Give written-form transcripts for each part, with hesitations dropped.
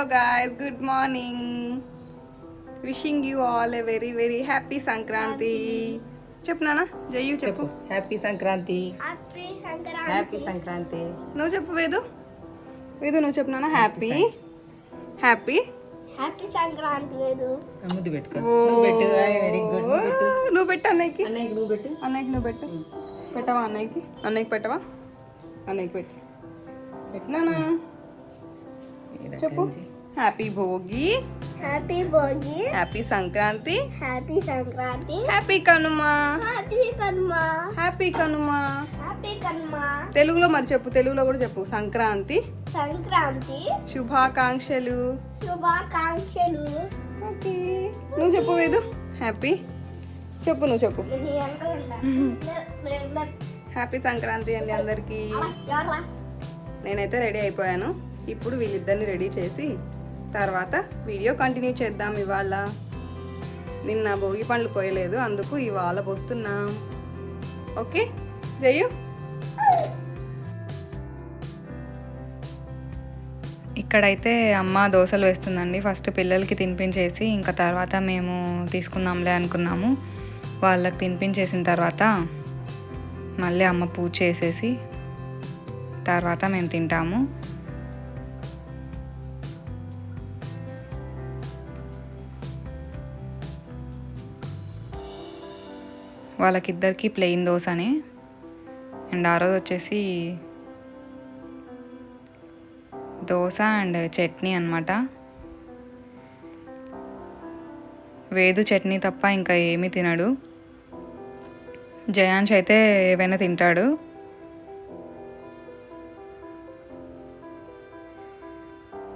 guys, good morning. Wishing you all a very very happy Sankranti. చెప్పు నాన్న జయ్యు చెప్పు. Happy Sankranti. Happy Sankranti. నువ్వు చెప్పు వేదు. వేదు నువ్వు చెప్పు నాన్న. Happy happy happy Sankranti Vedu. ముద్దు పెట్టుకో. Very good. నువ్వు పెట్టు అన్నయ్యకి. అన్నయ్యకి నువ్వు పెట్టు. అన్నయ్యకి నువ్వు పెట్టు. పెట్టవా అన్నయ్యకి. అన్నయ్యకి పెట్టవా. అన్నయ్యకి పెట్టు. పెట్టినానా చెప్పు. Happy Bhogi. Happy Bhogi. Happy Sankranti. Happy Sankranti. Happy Kanuma. Happy Kanuma. Happy Kanuma. Happy Kanuma. తెలుగులో మరి చెప్పు. తెలుగులో కూడా చెప్పు. సంక్రాంతి సంక్రాంతి శుభాకాంక్షలు. శుభాకాంక్షలు. హ్యాపీ. నువ్వు చెప్పు వేదు. హ్యాపీ చెప్పు. నువ్వు చెప్పు. హ్యాపీ సంక్రాంతి అండి అందరికీ. నేనైతే రెడీ అయిపోయాను. ఇప్పుడు వీళ్ళిద్దరిని రెడీ చేసి తర్వాత వీడియో కంటిన్యూ చేద్దాం. ఇవాళ నిన్న భోగి పండ్లు పోయలేదు, అందుకు ఇవాళ పోస్తున్నాం. ఓకే జయ్యు. ఇక్కడైతే అమ్మ దోశలు వేస్తుందండి. ఫస్ట్ పిల్లలకి తినిపించేసి ఇంకా తర్వాత మేము తీసుకుందాంలే అనుకున్నాము. వాళ్ళకి తినిపించేసిన తర్వాత మళ్ళీ అమ్మ పూజ చేసేసి తర్వాత మేము తింటాము. వాళ్ళకిద్దరికి ప్లెయిన్ దోశనే. అండ్ ఆ రోజు వచ్చేసి దోశ అండ్ చట్నీ అన్నమాట. వేదు చట్నీ తప్ప ఇంకా ఏమీ తినడు. జయాంష్ అయితే ఏవైనా తింటాడు.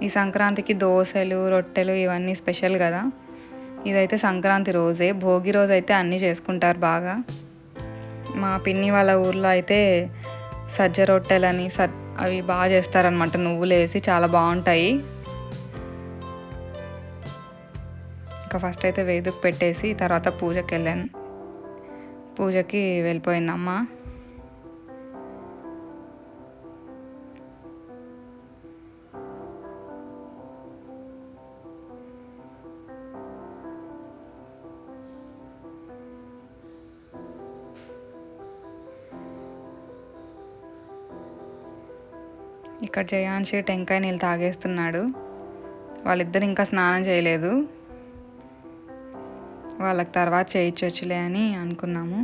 ఈ సంక్రాంతికి దోశలు రొట్టెలు ఇవన్నీ స్పెషల్ కదా. ఇదైతే సంక్రాంతి రోజే. భోగి రోజు అయితే అన్నీ చేసుకుంటారు బాగా. మా పిన్ని వాళ్ళ ఊర్లో అయితే సజ్జ రొట్టెలని అవి బాగా చేస్తారనమాట. నువ్వులు వేసి చాలా బాగుంటాయి. ఇంకా ఫస్ట్ అయితే వేదుకు పెట్టేసి తర్వాత పూజకి వెళ్ళాను. పూజకి వెళ్ళిపోయిందమ్మ. ఇక్కడ జయాంషి టెంకాయ నీళ్ళు తాగేస్తున్నాడు. వాళ్ళిద్దరు ఇంకా స్నానం చేయలేదు. వాళ్ళకి తర్వాత చేయించొచ్చులే అని అనుకున్నాము.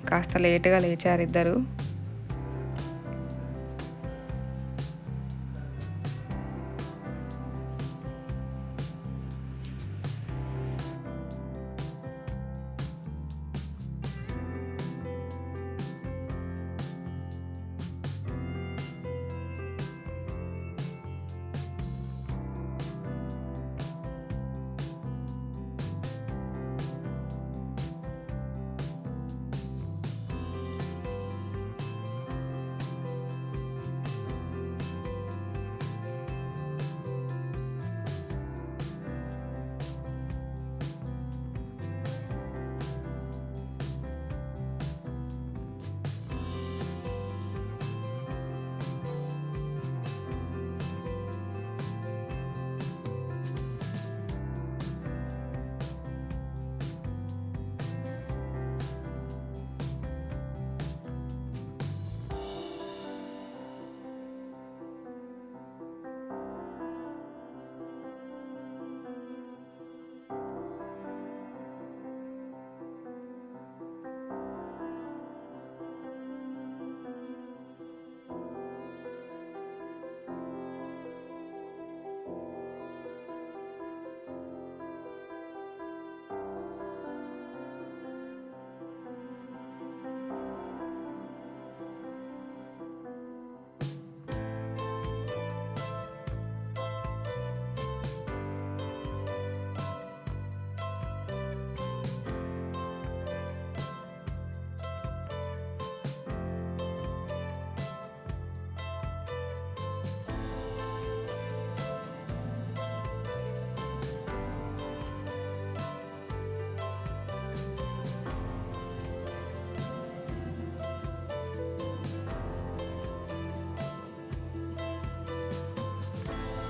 కాస్త లేటుగా లేచారు ఇద్దరు.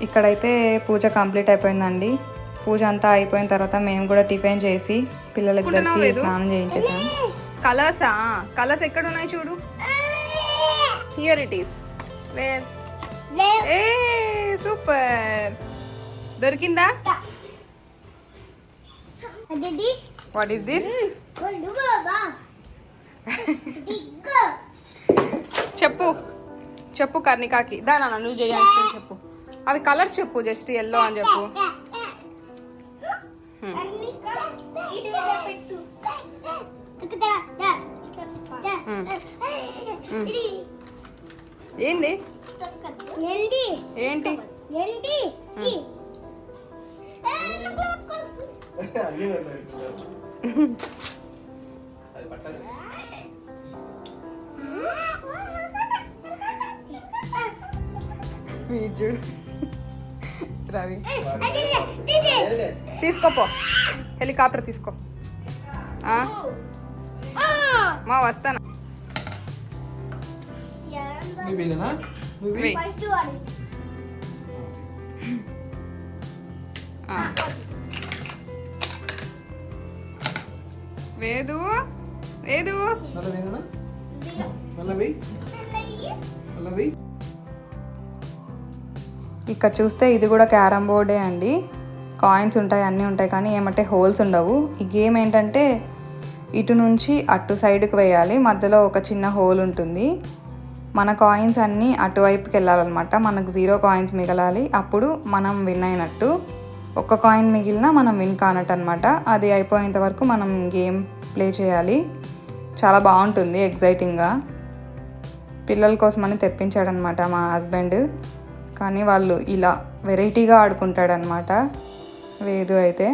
ఇక్కడైతే పూజ కంప్లీట్ అయిపోయిందండి. పూజ అంతా అయిపోయిన తర్వాత మేము కూడా టిఫిన్ చేసి పిల్లలిద్దరికి స్నానం చేయించేసాం. కలర్స్ ఎక్కడ ఉన్నాయి చూడు. Here it is. వేర్? ఏ సూపర్. దొరికిందా? What is this? చెప్పు చెప్పు కర్ణికాకి. దానా నువ్వు చేయాల్సి చెప్పు. అవి కలర్స్ చెప్పు. జస్ట్ ఎల్లో అని చెప్పు. ఏంది ఏంటి రవి తీసుకోపో. హెలికాప్టర్ తీసుకో. మా వస్తాను. వేదు వేదు ఇక్కడ చూస్తే ఇది కూడా క్యారమ్ బోర్డే అండి. కాయిన్స్ ఉంటాయి, అన్నీ ఉంటాయి, కానీ ఏమంటే హోల్స్ ఉండవు. ఈ గేమ్ ఏంటంటే ఇటు నుంచి అటు సైడ్కి వేయాలి, మధ్యలో ఒక చిన్న హోల్ ఉంటుంది. మన కాయిన్స్ అన్నీ అటువైపుకి వెళ్ళాలన్నమాట. మనకు 0 కాయిన్స్ మిగలాలి, అప్పుడు మనం విన్ అయినట్టు. ఒక్క కాయిన్ మిగిలినా మనం విన్ కానట్టు అనమాట. అది అయిపోయేంత వరకు మనం గేమ్ ప్లే చేయాలి. చాలా బాగుంటుంది, ఎగ్జైటింగ్గా. పిల్లల కోసమని తెప్పించాడనమాట మా హస్బెండ్. కానీ వాళ్ళు ఇలా వెరైటీగా ఆడుకుంటాడనమాట వేదు అయితే.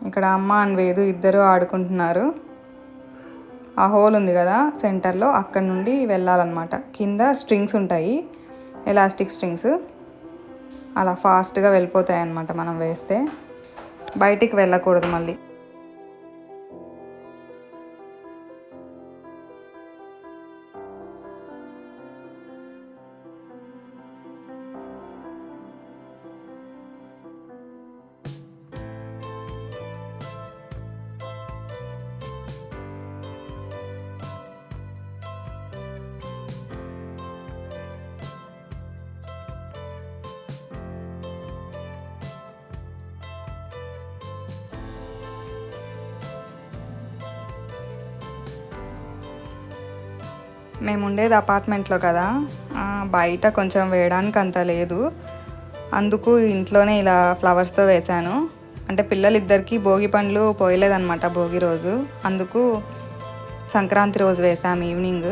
ఇక్కడ అమ్మ అండ్ వేదు ఇద్దరు ఆడుకుంటున్నారు. ఆ హోల్ ఉంది కదా సెంటర్లో, అక్కడ నుండి వెళ్ళాలన్నమాట. కింద స్ట్రింగ్స్ ఉంటాయి, ఎలాస్టిక్ స్ట్రింగ్స్. అలా ఫాస్ట్గా వెళ్ళిపోతాయి అన్నమాట మనం వేస్తే. బయటికి వెళ్ళకూడదు మళ్ళీ. మేము ఉండేది అపార్ట్మెంట్లో కదా, బయట కొంచెం వేయడానికి అంత లేదు. అందుకు ఇంట్లోనే ఇలా ఫ్లవర్స్తో వేశాను. అంటే పిల్లలిద్దరికీ భోగి పండ్లు పోయలేదన్నమాట భోగి రోజు. అందుకు సంక్రాంతి రోజు వేసాము ఈవినింగ్.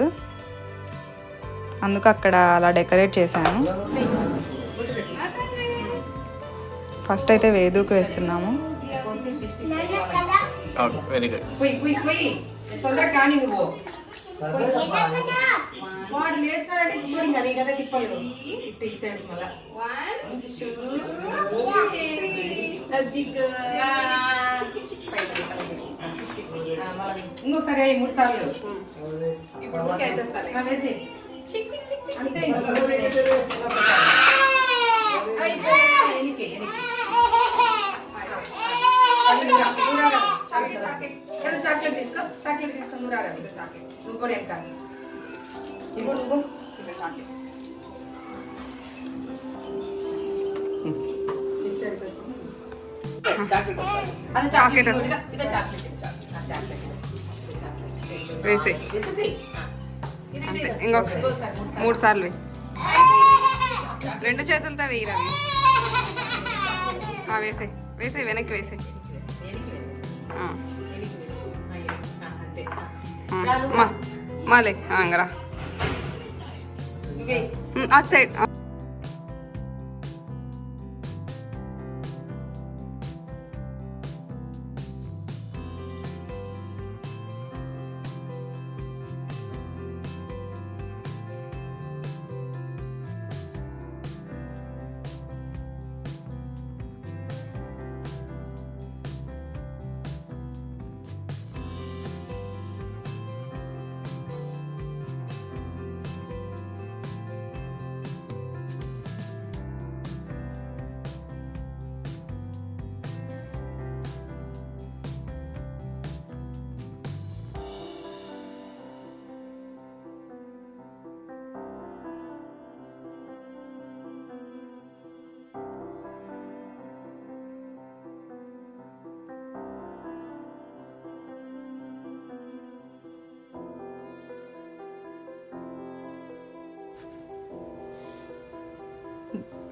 అందుకు అక్కడ అలా డెకరేట్ చేశాను. ఫస్ట్ అయితే వేదుకు వేస్తున్నాము. Very good. తొందరగా కానీ నువ్వు వాడు లేస్తున్నాడంటే కూర్చోడు ఇంకా నీ కదా తిప్పలు తీసేయండి మళ్ళా. 1 2 ఇంకొకసారి 3 సార్లు. ఇప్పుడు వేసేస్తా వేసి అంతే. చాక్లెట్ తీసుకో, చాక్లెట్ తీసుకో. నువ్వు రారా చాక్లెట్. నువ్వు కూడా ఎంత నువ్వు నువ్వు చాక్లెట్ అది చాక్లెట్ ఇదే చాక్లెట్ వేసే. ఇంకొక 3 సార్లు వేయి. 2 చేతులతో వేయి రవి. వేసే వేసే వెనక్కి వేసే. మాలే అంగరా అటు సైడ్.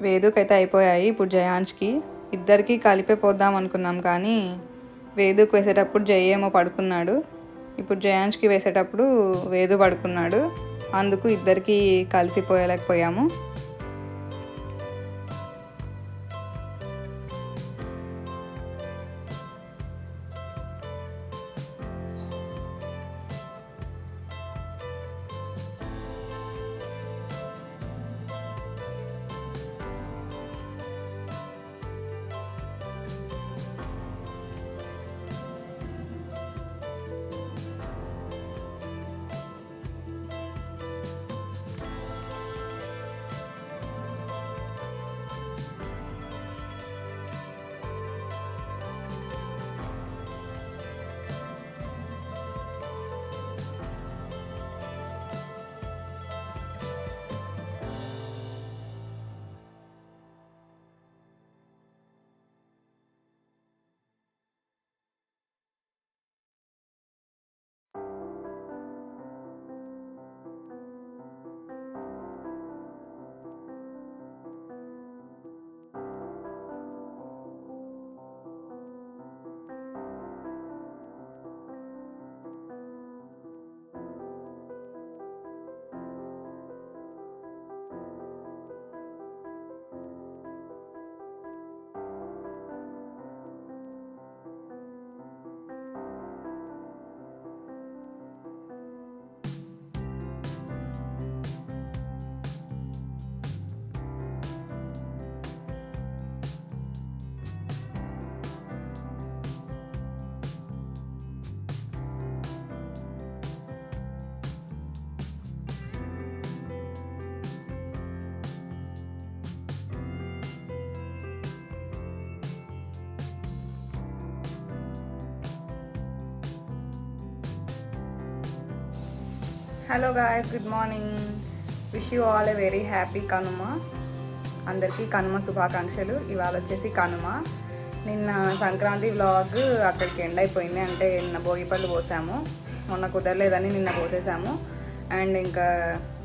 వేదుకైతే అయిపోయాయి. ఇప్పుడు జయాంష్కి ఇద్దరికి కలిపే పోద్దాం అనుకున్నాం, కానీ వేదుకు వేసేటప్పుడు జయ ఏమో పడుకున్నాడు. ఇప్పుడు జయాంష్కి వేసేటప్పుడు వేదు పడుకున్నాడు. అందుకు ఇద్దరికి కలిసిపోయలేకపోయాము. Hello guys, good morning. Wish you all a very happy Kanuma. అందరికీ కనుమ శుభాకాంక్షలు. ఇవాళ వచ్చేసి కనుమ. నిన్న సంక్రాంతి వ్లాగ్ అక్కడికి ఎండ్ అయిపోయింది. అంటే నిన్న భోగిపళ్ళు పోసాము. మొన్న కుదరలేదని నిన్న పోసేసాము. అండ్ ఇంకా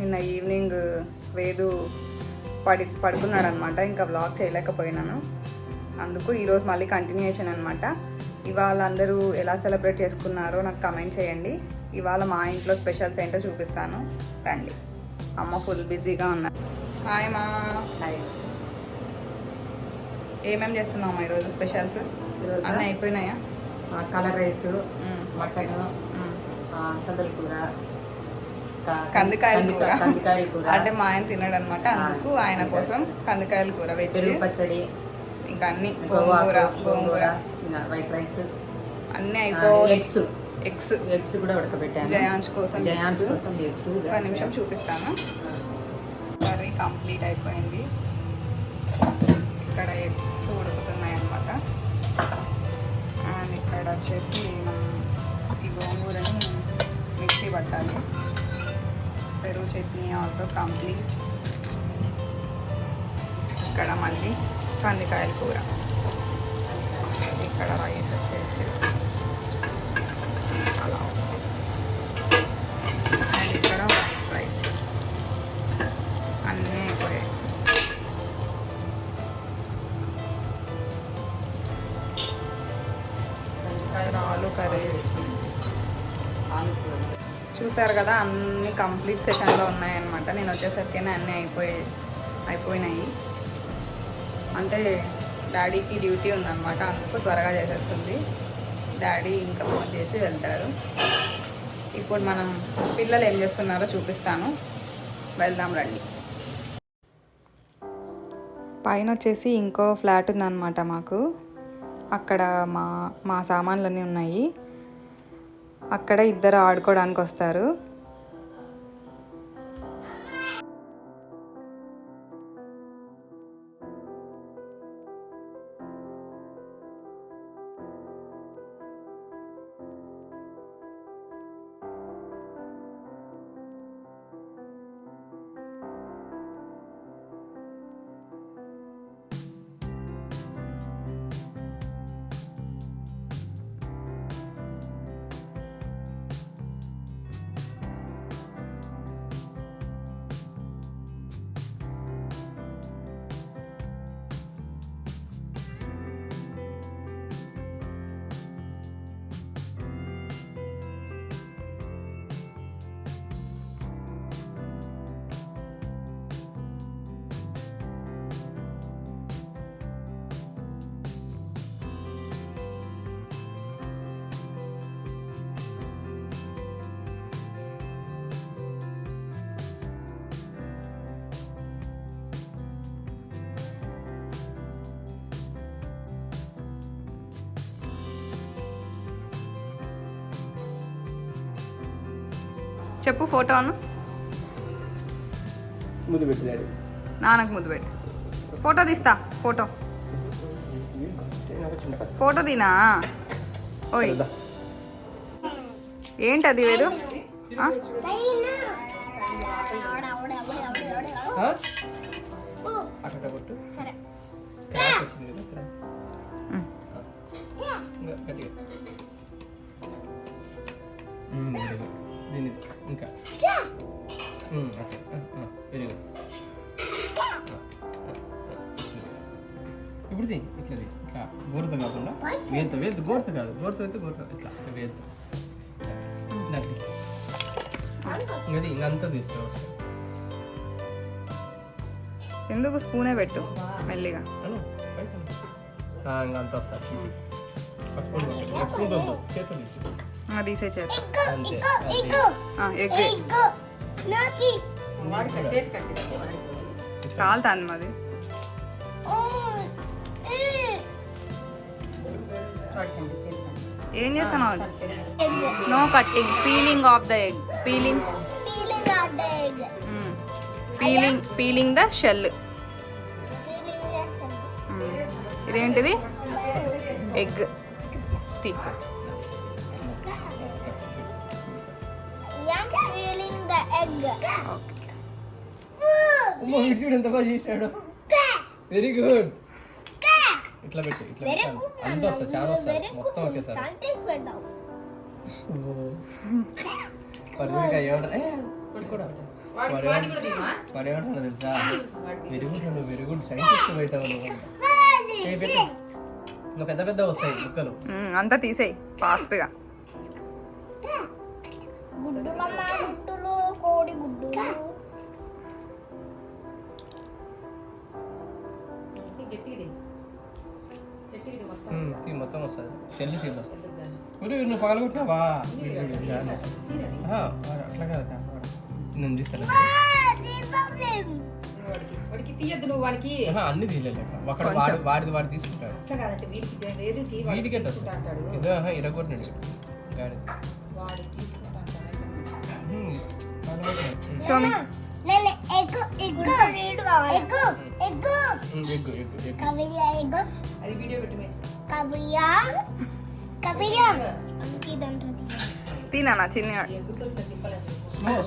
నిన్న ఈవినింగ్ వేదు పడుకున్నాడు అనమాట. ఇంకా వ్లాగ్ చేయలేకపోయినాను. అందుకు ఈరోజు మళ్ళీ కంటిన్యూషన్ అనమాట. ఇవాళ అందరూ ఎలా సెలబ్రేట్ చేసుకున్నారో నాకు కమెంట్ చేయండి. ఇవాళ మా ఇంట్లో స్పెషల్స్ ఏంటో చూపిస్తాను, రండి. అమ్మ ఫుల్ బిజీగా ఉన్నారు. హాయ్ మా. హాయ్. ఏమేమి చేస్తున్నామా ఈరోజు స్పెషల్స్? అన్నీ అయిపోయినాయా? కలర్ రైస్, మటన్, సదల కూర, కందికాయల కూర. కందికాయల కూర అంటే మా ఆయన తినడు అనమాట, అందుకు ఆయన కోసం కందికాయల కూర, పెరుగు పచ్చడి, ఇంకా అన్ని గోంగూర, వైట్ రైస్ అన్నీ అయిపోయి ఎగ్స్ కూడా ఉడకబెట్టాను జయాంష్ కోసం. ఎగ్స్ ఒక నిమిషం చూపిస్తాను. కర్రీ కంప్లీట్ అయిపోయింది. ఇక్కడ ఎగ్స్ ఉడుకుతున్నాయి అన్నమాట. అండ్ ఇక్కడ వచ్చేసి ఈ గోంగూరని మిక్సీ పట్టాలి. పెరుగు చట్నీ ఆల్సో కంప్లీట్. ఇక్కడ మళ్ళీ కందికాయల కూర. ఇక్కడ రైస్ వచ్చేసి అలా. అండ్ ఇక్కడ వైట్ రైస్. అన్నీ అయిపోయాయి. ఆలు కర్రీ చూసారు కదా, అన్నీ కంప్లీట్ సెషన్లో ఉన్నాయన్నమాట. నేను వచ్చేసరికి అన్నీ అయిపోయినాయి. అంటే డాడీకి డ్యూటీ ఉందన్నమాట, అందుకు త్వరగా చేసేస్తుంది. డాడీ ఇంకా ఫోన్ చేసి వెళ్తారు. ఇప్పుడు మనం పిల్లలు ఏం చేస్తున్నారో చూపిస్తాను, వెళ్దాం రండి. పైన వచ్చేసి ఇంకో ఫ్లాట్ ఉందన్నమాట మాకు. అక్కడ మా సామాన్లన్నీ ఉన్నాయి. అక్కడ ఇద్దరు ఆడుకోవడానికి వస్తారు. చెప్పు ఫోటోను. ముద్దు పెట్టు డాడీ. నాన్నకు ముద్దు పెట్టు. ఫోటో తీస్తా. ఫోటో తీనా. ఓయ్ ఏంటది వేదు? ఆ? అక్కడ కొట్టు. సరే. క్రాక్ వచ్చింది కదా క్రాక్. గట్టిగా. Very good. దీన్ని ఇంకా ఓకే వెరీ గుడ్. ఇప్పుడు ఇట్లా ఇట్లా గోరుతో కాకుండా వేలుతో గోరుతో కాదు, గోరుతో అయితే గోరుతో ఇట్లా వేలుతో అది ఇంకంతా తీస్తా వస్తుంది. ఎందుకు స్పూనే పెట్టు మెల్లిగా. ఇంకంతా వస్తుంది తీసి స్పూన్ స్పూన్ వద్దు చేతితో తీసి తీసే చేత అంతే. ఎగ్ కాలుతాంది మాది. ఏం చేస్తున్నావు? No cutting, peeling off the egg. Peeling peeling the shell. ఇదేంటిది? ఎగ్. తీ. ఎంత బాగా చేశాడు. Very good. ఇట్లా పెట్టు, ఇట్లా పెట్టాను. అంత వస్తుంది, చాలా వస్తుంది మొత్తం ఒకేసారి. పరిమితిగా పడేమంటారు తెలుసా? వెరీ గుడ్, నువ్వు వెరీ గుడ్ సైంటిస్ట్ అవుతావు నువ్వు. పెట్టు, ఇంకా పెద్ద పెద్ద వస్తాయి ముక్కలు. అంతా తీసేయి ఫాస్ట్గా. గుడ్డులు కోడి గుడ్డు. మొత్తం వస్తుంది షెల్ తీసి వస్తుంది. నువ్వు పగలగొట్టినావా? అట్లా కాదు, నేను తీస్తాను. తీయద్దు నువ్వు వాడికి. అన్ని తీయలేదు అక్కడ వాడిది వాడు తీసుకుంటాడు. వీటికే ఏదో ఇరగొట్టినాడు గాడి. అది వీడియో పెట్టు. తినా చిన్న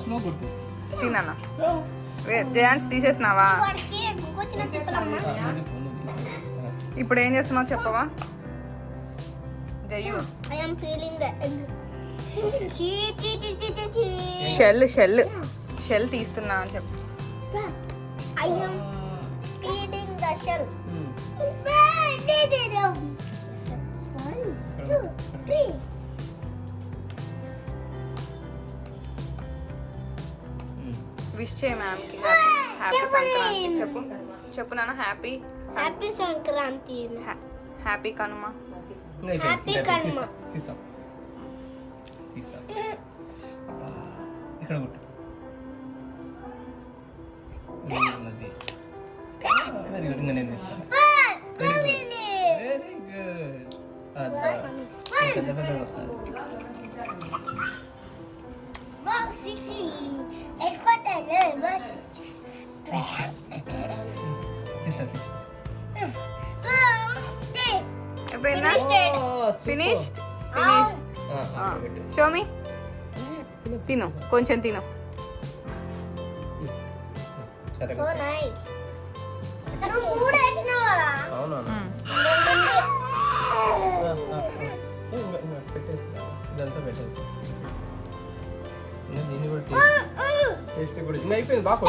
స్లో కొట్టు. తినా జయాన్స్ తీసేసినావా? ఇప్పుడు ఏం చేస్తున్నావు చెప్పవా జయ్యు? షెల్ షెల్ షెల్ తీస్తున్నా అని చెప్పు. విష్ చేయ మ్యామ్కి హ్యాపీ సంక్రాంతి చెప్పు. చెప్పు నాన్న. హ్యాపీ సంక్రాంతి. హ్యాపీ కనుమ. ఇక్కడ కొట్టు. Very good. ఇంకా నేను తీస్తాను. Very good. పెద్ద పెద్దగా వస్తుంది. ఫినిష్. Show me. తిను కొంచెం తిను. సరే అవునా? పెట్టేసి ఇదంతా పెట్టేసి దీన్ని కూడా టేస్ట్ కూడా ఇంకా అయిపోయింది. బాగా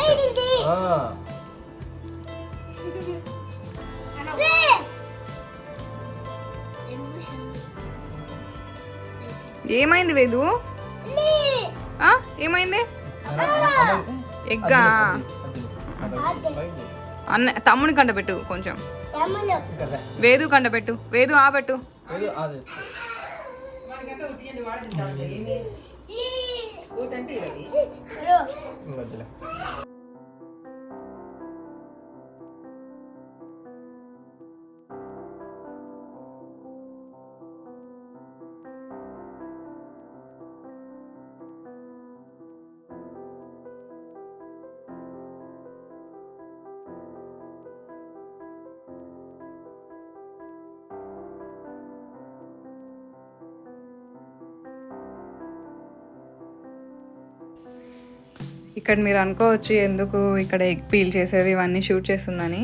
ఏమైంది వేదు? ఏమైంది? ఎగ్గా అన్న తమ్ముని కంట పెట్టు కొంచెం. వేదు కంట పెట్టు. వేదు ఆ పెట్టు. వాడికంటే ఉట్టింది వాడే తింటాడు. ఏమి ఊటంటే ఇది ఇక్కడ మీరు అనుకోవచ్చు ఎందుకు ఇక్కడ ఎగ్ పీల్ చేసేది ఇవన్నీ షూట్ చేస్తుందని,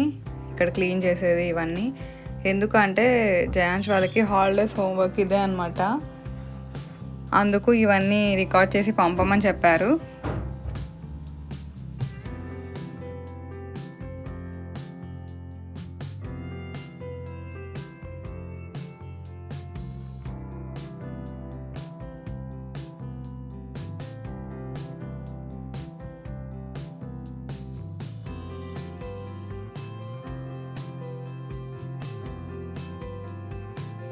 ఇక్కడ క్లీన్ చేసేది ఇవన్నీ ఎందుకు అంటే జయాంష్ వాళ్ళకి హాలిడేస్ హోంవర్క్ ఇదే అనమాట. అందుకు ఇవన్నీ రికార్డ్ చేసి పంపమని చెప్పారు.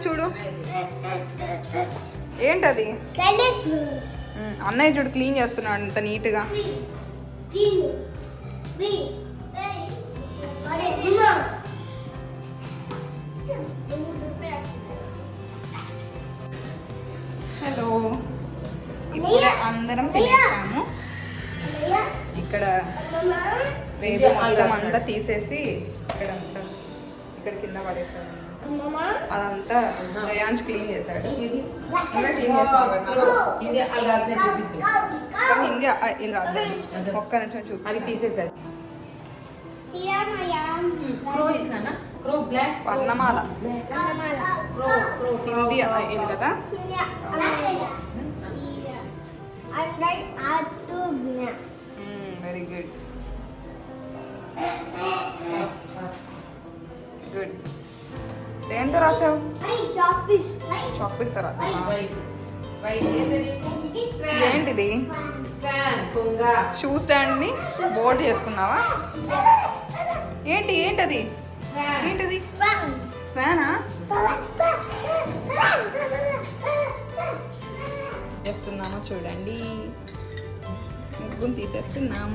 చూడు ఏంటది? అన్నయ్య చూడు క్లీన్ చేస్తున్నాడు అంత నీట్గా. హలో, ఇప్పుడే అందరం తినేసాము. ఇక్కడ వేరే మొత్తం అంతా తీసేసి ఇక్కడ కింద పడేసాడు. అదంతా జయాంష్ క్లీన్ చేశాడు. నువ్వే క్లీన్ చేసినావు కదా హిందీ ఇలా రాశాడు. ఒక్క నిమిషం చూపి అది తీసేసారు. వర్ణమాల హిందీ ఇది కదా. Very good good. దేంతో రాసావు? చాక్పీస్తో రాసావా? ఏంటిది? షూ స్టాండ్ ని బోల్డ్ చేసుకున్నావా? ఏంటది? ఏంటిది? స్వానా? చేస్తున్నామో చూడండి. ముగ్గును తీసేస్తున్నాం.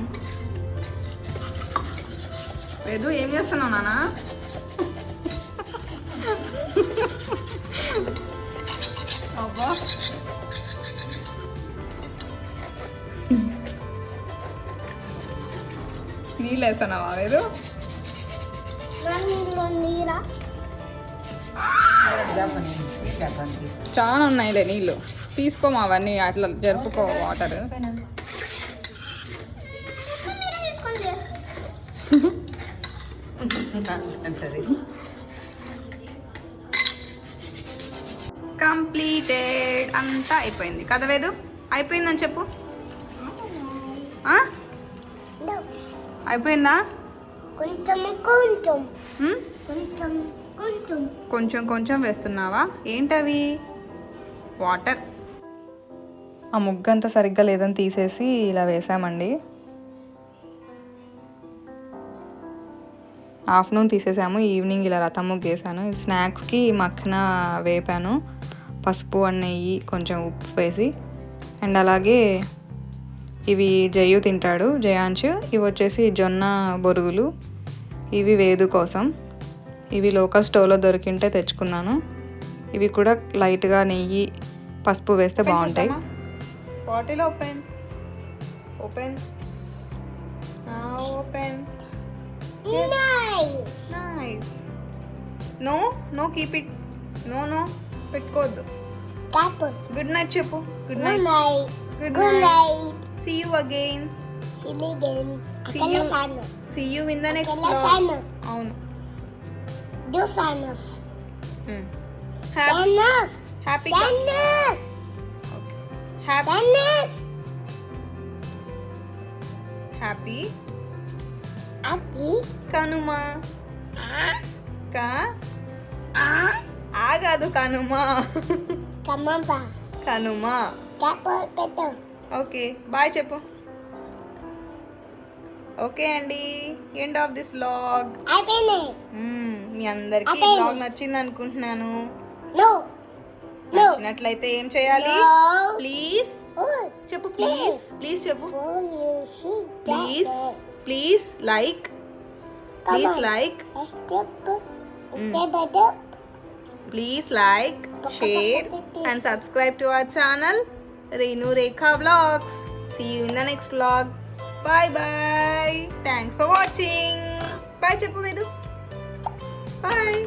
లేదు ఏం చేస్తున్నావు నాన్న? అబ్బా నీళ్ళు వేస్తున్నావా? లేదు చాలా ఉన్నాయిలే నీళ్ళు. తీసుకోమా అవన్నీ అట్లా జరుపుకో వాటర్. కంప్లీటెడ్. అంతా అయిపోయింది కదా వేదు? అయిపోయిందని చెప్పు. అయిపోయిందా? కొంచెం కొంచెం వేస్తున్నావా? ఏంటవి? వాటర్. ఆ ముగ్గు అంతా సరిగ్గా లేదని తీసేసి ఇలా వేసామండి. ఆఫ్టర్నూన్ తీసేసాము, ఈవినింగ్ ఇలా రథం ముగ్గు వేసాను. స్నాక్స్కి మక్కన వేపాను, పసుపు నెయ్యి కొంచెం ఉప్పు వేసి. అండ్ అలాగే ఇవి జయు తింటాడు, జయాంష్. ఇవి వచ్చేసి జొన్న బొరుగులు, ఇవి వేదు కోసం. ఇవి లోకల్ స్టోర్లో దొరికింటే తెచ్చుకున్నాను. ఇవి కూడా లైట్గా నెయ్యి పసుపు వేస్తే బాగుంటాయి. Bottle open open open. Nice. No no keep it. No పెట్టుకోవద్దు. గుడ్ నైట్ చెప్పు. Good night. Good night. See you again. See you in the next vlog. అవును. Happy కనుమ. కాదు కనుమ. కనుమ. ఓకే బాయ్ చెప్పు. ఓకే అండి, ఎండ్ ఆఫ్ దిస్ వ్లాగ్. మీ అందరికి vlog నచ్చింది అనుకుంటున్నాను. నచ్చినట్లయితే ఏం చేయాలి? ప్లీజ్ చెప్పు. ప్లీజ్ చెప్పు. Please like. Please like, share and subscribe to our channel Renu Rekha Vlogs. See you in the next vlog. Bye. Thanks for watching. Bye Chappu Vedu. Bye.